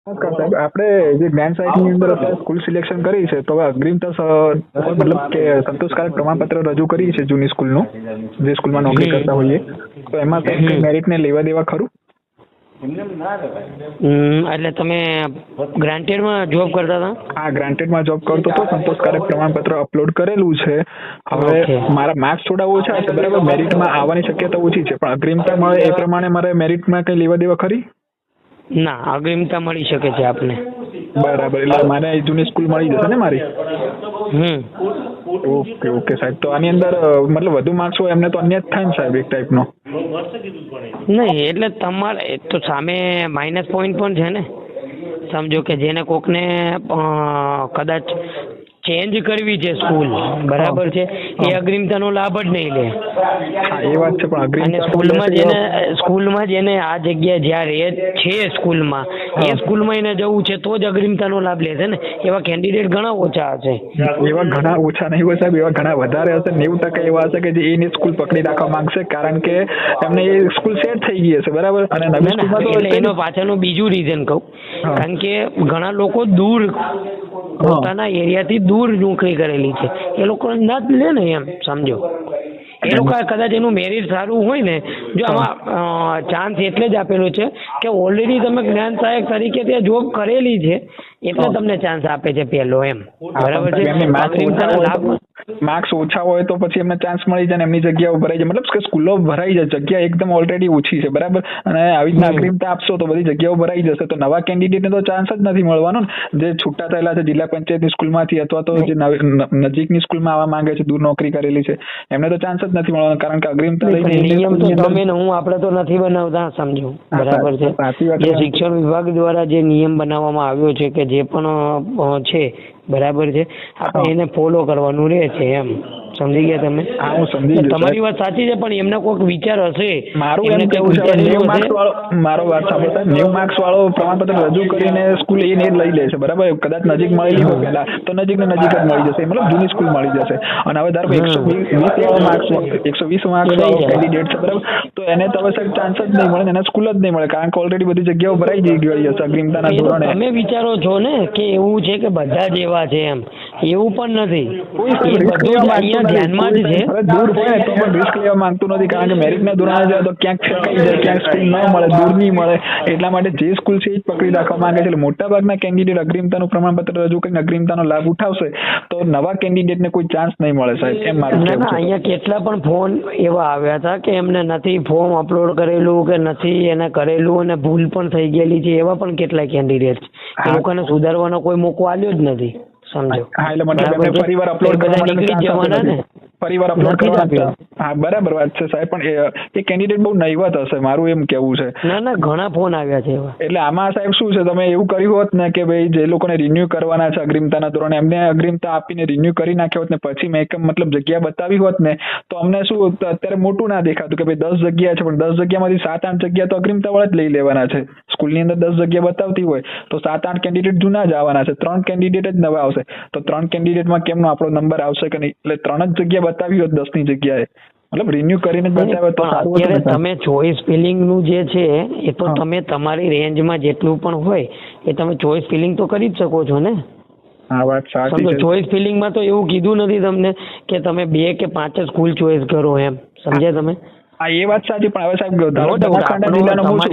નમસ્કાર સાહેબ, આપણે જે જ્ઞાન સાહિત્યની અંદર અત્યારે સ્કૂલ સિલેક્શન કરી છે, તો હવે અગ્રિમતા મતલબ કે સંતોષકારક પ્રમાણપત્ર રજૂ કરી છે જૂની સ્કૂલનું, જે સ્કૂલમાં નોકરી કરતા હોઈએ, તો એમાં કંઈક મેરિટને લેવા દેવા ખરું? એટલે તમે ગ્રાન્ટેડમાં જોબ કરતા હતા? હા, ગ્રાન્ટેડમાં જોબ કરતો હતો, સંતોષકારક પ્રમાણપત્ર અપલોડ કરેલું છે. હવે મારા માર્ક્સ થોડા ઓછા છે, બરાબર, મેરિટમાં આવવાની શક્યતા ઓછી છે, પણ અગ્રિમતા મળે એ પ્રમાણે મારે મેરિટમાં કંઈ લેવા દેવા ખરી? ના, અગ્રિમતા મળી શકે છે આપને. બરાબર, એટલે મારે જૂની સ્કૂલ મળી જશે ને મારી? ઓકે ઓકે સાહેબ, તો આની અંદર મતલબ વધુ માર્ક્સ હોય એમને તો અન્ય જ થાય ને સાહેબ, એક ટાઈપનો? નહીં, એટલે તમારે તો સામે માઇનસ પોઈન્ટ પણ છે ને. સમજો કે જેને કોકને કદાચ ચેન્જ કરવી છે સ્કૂલ, બરાબર છે, એ અગ્રિમતાનો લાભ જ નહીં લે. એ વાત છે, પણ અને સ્કૂલમાં જેને આ જગ્યા જ્યાં રહે છે સ્કૂલમાં, એ સ્કૂલમાં એને જવું છે તો જ અગ્રિમતાનો લાભ લે છે ને. એવા કેન્ડિડેટ ઘણા ઓછા હશે. એવા ઘણા ઓછા નહીં હોય સાહેબ, એવા ઘણા વધારે હશે. 90% એવા હશે કે જે એની સ્કૂલ પકડી રાખવા માંગશે, કારણ કે એમને એ સ્કૂલ સેટ થઈ ગઈ હશે, બરાબર. અને નવી સ્કૂલમાં તો એટલે એનો પાછળનું બીજું રીઝન કહું, કારણ કે ઘણા લોકો દૂર પોતાના એરિયાથી દૂર નોકરી કરેલી છે, એ લોકો ના જ લે ને, એમ સમજો. એ લોકો કદાચ એનું મેરિટ સારું હોય ને, જો આમાં ચાન્સ એટલે જ આપેલો છે કે ઓલરેડી તમે જ્ઞાન સહાયક તરીકે ત્યાં જોબ કરેલી છે, એટલે તમને ચાન્સ આપે છે પહેલો, એમ બરાબર છે. માર્ક્સ ઓછા હોય તો પછી એમને ચાન્સ મળી જાય ને એમની જગ્યાઓ ભરાઈ જાય, મતલબ કે સ્કૂલો ભરાઈ જાય, જગ્યા એકદમ ઓલરેડી ઓછી છે, બરાબર. અને આવી રીતના અગ્રિમતા આપશો તો બધી જગ્યાઓ ભરાઈ જશે, તો નવા કેન્ડિડેટને તો ચાન્સ જ નથી મળવાનો ને, જે છૂટા થયેલા છે જિલ્લા પંચાયતની સ્કૂલમાંથી અથવા તો જે નજીકની સ્કૂલમાં આવવા માંગે છે, દૂર નોકરી કરેલી છે, એમને તો ચાન્સ જ નથી મળવાનો, કારણ કે અગ્રિમતા નિયમ તો તમે ને હું આપણે તો નથી બનાવતા, સમજો, બરાબર છે. જે શિક્ષણ વિભાગ દ્વારા જે નિયમ બનાવવામાં આવ્યો છે કે જે પણ છે, બરાબર છે, આપણે એને ફોલો કરવાનું રહે છે, એમ સમજી ગયા તમે? હા, હું સમજી ગયો. તમારી વાત સાચી છે, પણ એમને કોઈક વિચાર હશે. મારું એમ કેવું છે, 90 માર્ક્સ વાળો, મારો વાત સાંભળો સાહેબ, 90 માર્ક્સ વાળો પ્રમાણપત્ર રજૂ કરીને સ્કૂલ એ લઈ લે છે, બરાબર. કદાચ નજીક મળેલી હોય પહેલા તો નજીક ને નજીક જ મળી જશે, મતલબ જૂની સ્કૂલ મળી જશે. અને હવે ધારો કે 120 વાળો માર્ક્સ, 120 માર્ક્સ વાળો કેન્ડિડેટ છે, બરાબર, તો એને તો હવે સાહેબ ચાન્સ જ નહીં મળે, એને સ્કૂલ જ નહીં મળે, કારણ કે ઓલરેડી બધી જગ્યાઓ ભરાઈ ગઈ હશે અગ્રિમતાના ધોરણે. તમે વિચારો છો ને કે એવું છે કે બધા જ એવા છે, એમ એવું પણ નથી. ધ્યાનમાં જ છે, દૂર હોય તો પણ રિસ્ક લેવા માંગતું નથી, કારણ કે મેરિટના ધોરણે જાય તો ક્યાંક છટકાઈ જાય, ક્યાંક સ્કૂલ ન મળે, દૂર નહીં મળે, એટલા માટે જે સ્કૂલ છે એ જ પકડી રાખવા માંગે છે. એટલે મોટાભાગના કેન્ડિડેટ અગ્રિમતાનું પ્રમાણપત્ર રજૂ કરીને અગ્રિમતાનો લાભ ઉઠાવશે, તો નવા કેન્ડિડેટને કોઈ ચાન્સ નહીં મળે સાહેબ, એમ મારું કહેવું છે. અહીંયા કેટલા પણ ફોન એવા આવ્યા હતા કે એમને નથી ફોર્મ અપલોડ કરેલું કે નથી એને કરેલું અને ભૂલ પણ થઈ ગયેલી છે, એવા પણ કેટલાય કેન્ડિડેટ છે. એ લોકોને સુધારવાનો કોઈ મોકો આલ્યો જ નથી, સમજો. હા, એટલે મતલબ ફરીવાર અપલોડ કરવા માટે જવાના ને, ફરીવાર અપલોડ કરવા. હા, બરાબર વાત છે સાહેબ, પણ એ કેન્ડિડેટ બહુ નહીવત હશે, મારું એમ કેવું છે. ના, ઘણા ફોન આવ્યા છે એવા. એટલે આમાં સાહેબ શું છે, તમે એવું કર્યું હોત ને કે ભાઈ જે લોકોને રિન્યુ કરવાના છે અગ્રિમતાના ધોરણે, એમને અગ્રિમતા આપીને રિન્યુ કરી નાખ્યો હોત ને પછી મેં મતલબ જગ્યા બતાવી હોત ને, તો અમને શું અત્યારે મોટું ના દેખાતું કે ભાઈ 10 જગ્યા છે, પણ 10 જગ્યામાંથી 7-8 જગ્યા તો અગ્રિમતા વાળા જ લઈ લેવાના છે. સ્કૂલની અંદર 10 જગ્યા બતાવતી હોય તો 7-8 કેન્ડિડેટ જૂના જ આવવાના છે, 3 કેન્ડિડેટ જ નવા આવશે, તો 3 કેન્ડિડેટમાં કેમનો આપણો નંબર આવશે કે નહીં? એટલે 3 જ જગ્યા બતાવી હોત 10ની જગ્યાએ, મતલબ રિન્યુ કરીને બતાવે તો સારું. અત્યારે તમે ચોઇસ ફિલિંગ નું જે છે એ તો તમે તમારી રેન્જમાં જેટલું પણ હોય એ તમે ચોઇસ ફિલિંગ તો કરી જ શકો છો ને. હા, વાત સાચી છે. ચોઇસ ફિલિંગમાં તો એવું કીધું નથી તમને કે તમે 2 કે 5 સ્કૂલ ચોઇસ કરો, એમ સમજ્યા તમે? હા, એ વાત સાચી, પણ હવે સાહેબ બનાસકાંઠા જિલ્લાનો હું છું,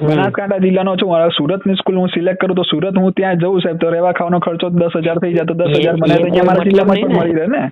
બનાસકાંઠા જિલ્લાનો છું, સુરતની સ્કૂલ હું સિલેક્ટ કરું તો સુરત હું ત્યાં જઉં સાહેબ, તો રહેવા ખાવાનો ખર્ચો 10,000 થઈ જાય, તો 10,000 મને અહીંયા મારા જિલ્લામાં પણ મળી રહે ને.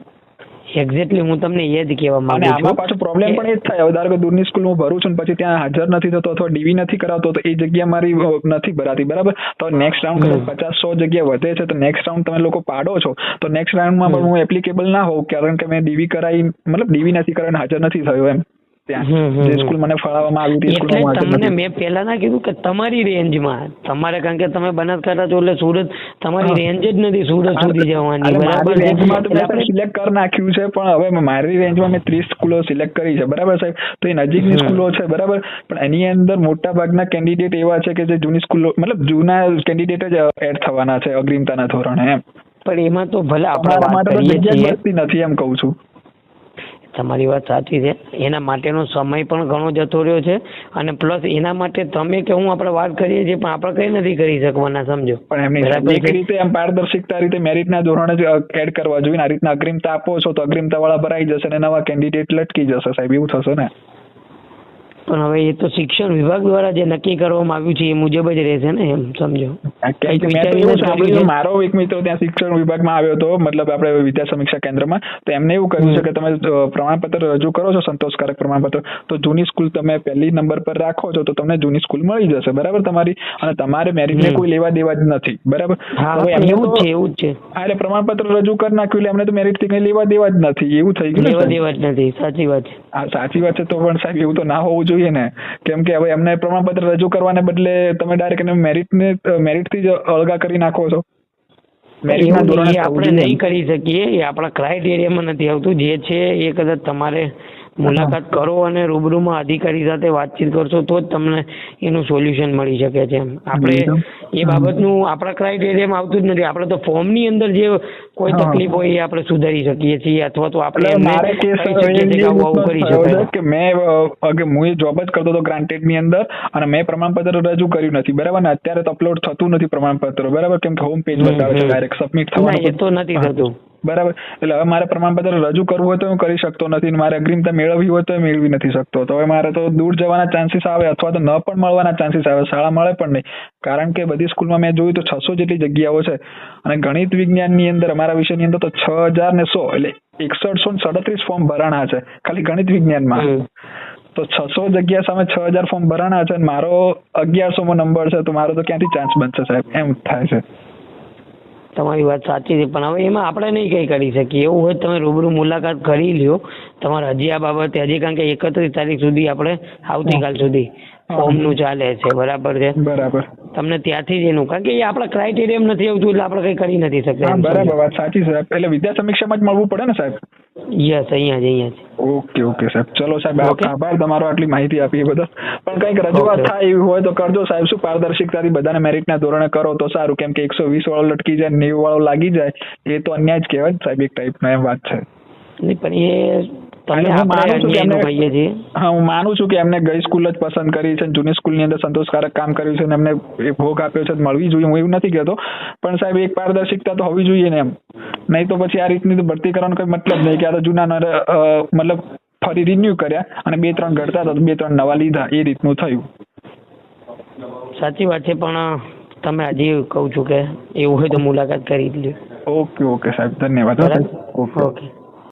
એક્ઝેક્ટલી, હું તમને એ જ કહેવા માંગુ છું. અને આમાં પાછો પ્રોબ્લેમ પણ એ જ થાય, ધારો કે દૂરની સ્કૂલ હું ભરું છું ને પછી ત્યાં હાજર નથી થતો અથવા ડીવી નથી કરાવતો, તો એ જગ્યા મારી નથી ભરાતી, બરાબર. તો નેક્સ્ટ રાઉન્ડ 50-100 જગ્યા વધે છે, તો નેક્સ્ટ રાઉન્ડ તમે લોકો પાડો છો, તો નેક્સ્ટ રાઉન્ડમાં પણ હું એપ્લિકેબલ ના હોઉં, કારણ કે મેં ડીવી કરાવી, મતલબ ડીવી નથી કરાવીને હાજર નથી થયો, એમ. જે સ્કૂલ મને ફાળવવામાં આવી હતી એટલે તમને મેં પહેલા ના કીધું કે તમારી રેન્જમાં તમારે, કારણ કે તમે બનાસકાંઠા છો એટલે સુરત તમારી રેન્જ જ નથી સુરત સુધી જવાની, બરાબર. રેન્જમાં તો મેં સિલેક્ટ કરી નાખ્યું છે, પણ હવે મારી રેન્જમાં મેં 30 સ્કૂલો સિલેક્ટ કરી છે, બરાબર સાહેબ. તો એ નજીકની સ્કૂલો છે, બરાબર, પણ એની અંદર મોટા ભાગના કેન્ડિડેટ એવા છે કે જે જૂની સ્કૂલો, મતલબ જૂના કેન્ડિડેટ જ એડ થવાના છે અગ્રિમતાના ધોરણે, એમ. પણ એમાં તો ભલે આપણા માટે જગ્યા મળતી નથી, એમ કહું છું. તમારી વાત સાચી છે. એના માટેનો સમય પણ ઘણો જતો રહ્યો છે અને પ્લસ એના માટે તમે કે હું આપણે વાત કરીએ છીએ પણ આપણે કઈ નથી કરી શકવાના, સમજો. પણ એમની એક રીતે એમ પારદર્શિકતા રીતે મેરિટના ધોરણે જ એડ કરવા જોઈએ. આ રીતના અગ્રિમતા આપો છો તો અગ્રિમતા વાળા ભરાઈ જશે અને નવા કેન્ડિડેટ લટકી જશે સાહેબ, એવું થશે ને. પણ હવે એ તો શિક્ષણ વિભાગ દ્વારા જે નક્કી કરવામાં આવ્યું છે એ મુજબ જ રહેશે ને, એમ સમજો. મારો એક મિત્ર ત્યાં શિક્ષણ વિભાગમાં આવ્યો હતો, મતલબ આપણે વિદ્યા સમીક્ષા કેન્દ્રમાં, તો એમને એવું કહ્યું છે કે તમે પ્રમાણપત્ર રજૂ કરો છો સંતોષકારક પ્રમાણપત્ર, તો જૂની સ્કૂલ તમે પહેલી નંબર પર રાખો છો તો તમને જૂની સ્કૂલ મળી જશે, બરાબર તમારી, અને તમારે મેરિટને કોઈ લેવા દેવા જ નથી, બરાબર. એવું જ છે. એટલે પ્રમાણપત્ર રજૂ કરી નાખ્યું એટલે એમને તો મેરિટ થી કઈ લેવા દેવા જ નથી, એવું થઈ ગયું. લેવા દેવા જ નથી, સાચી વાત છે. હા સાચી વાત છે. તો પણ સાહેબ એવું તો ના હોવું જોઈએ ને, કેમ કે હવે એમને પ્રમાણપત્ર રજૂ કરવાને બદલે તમે ડાયરેક્ટ મેરિટ થી જ અળગા કરી નાખો છો. આપણે નહીં કરી શકીએ, એ આપણા ક્રાઇટેરિયામાં નથી આવતું. જે છે એ કદાચ તમારે મુલાકાત કરો અને રૂબરૂમાં અધિકારી સાથે વાતચીત કરશો તો જ તમને એનું સોલ્યુશન મળી શકે છે. આપણે એ બાબતનું આપણા ક્રાઇટેરિયામાં આવતું જ નથી. આપણે તો ફોર્મની અંદર જે કોઈ તકલીફ હોય એ આપણે સુધારી શકીએ છીએ, અથવા તો આપણે આવું કરી શકાય કે હું જોબ જ કરતો હતો ગ્રાન્ટેડની અંદર અને મેં પ્રમાણપત્ર રજૂ કર્યું નથી, બરાબર ને. અત્યારે તો અપલોડ થતું નથી પ્રમાણપત્ર, બરાબર, કેમ કે હોમ પેજ બતાવે છે ડાયરેક્ટ સબમિટ થવાનું, એ તો નથી થતું, બરાબર. એટલે હવે મારે પ્રમાણપત્ર રજૂ કરવું હોય તો હું કરી શકતો નથી, મારે અગ્રિમતા મેળવવી હોય તો મેળવી નથી શકતો. તો હવે મારે તો દૂર જવાના ચાન્સીસ આવે અથવા તો ન પણ મળવાના ચાન્સીસ આવે, શાળા મળે પણ નહીં. કારણ કે બધી સ્કૂલમાં મેં જોયું તો 600 જેટલી જગ્યાઓ છે અને ગણિત વિજ્ઞાનની અંદર અમારા વિષયની અંદર તો 6000 ને 100 એટલે 6137 ફોર્મ ભરાણા છે ખાલી ગણિત વિજ્ઞાનમાં. તો 600 જગ્યા સામે 6000 ફોર્મ ભરાણા છે અને મારો 1100મો નંબર છે, તો મારો તો ક્યાંથી ચાન્સ બનશે સાહેબ, એમ થાય છે. તમારી વાત સાચી છે, પણ હવે એમાં આપણે નહીં કંઈ કરી શકીએ. એવું હોય તમે રૂબરૂ મુલાકાત કરી લ્યો તમારે હજી આ બાબતે, હજી કારણ કે 31 તારીખ સુધી આપણે આવતીકાલ સુધી ફોર્મનું ચાલે છે, બરાબર છે. બરાબર. તમને ત્યાંથી જ એનું, કારણ કે એ આપણા ક્રાઇટેરિયામાં નથી આવતું એટલે આપણે કંઈ કરી નથી શકતા. બરાબર, વાત સાચી સાહેબ. એટલે વિદ્યા સમીક્ષામાં જ મળવું પડે ને સાહેબ? યસ, અહીંયા જ. ઓકે સાહેબ, ચલો સાહેબ, આભાર તમારો આટલી માહિતી આપી એ બદલ. પણ કંઈક રજૂઆત થાય એવી હોય તો કરજો સાહેબ. શું પારદર્શિકતાથી બધાને મેરિટના ધોરણે કરો તો સારું, કેમ કે 120 વાળો લટકી જાય, 90 વાળો લાગી જાય, એ તો અન્યાય જ કહેવાય સાહેબ, એક ટાઈપનો એમ વાત છે. પણ હું માનું છું કે એમને ગઈ સ્કૂલ જ પસંદ કરી છે, જૂની સ્કૂલની અંદર સંતોષકારક કામ કર્યું છે અને એમને ભોગ આપ્યો છે, મળવી જોઈએ, હું એવું નથી કહેતો. પણ સાહેબ એક પારદર્શિકતા તો હોવી જોઈએ ને એમ, નહીં તો પછી આ રીતની ભરતી કરવાનો કોઈ મતલબ નહીં કે આ તો જૂના મતલબ ફરી રિન્યુ કર્યા અને 2-3 ઘડતા હતા, 2-3 નવા લીધા, એ રીતનું થયું. સાચી વાત છે, પણ તમે હજી કહું છું કે એવું હોય તો મુલાકાત કરી જ લ્યો. ઓકે સાહેબ, ધન્યવાદ. ઓકે.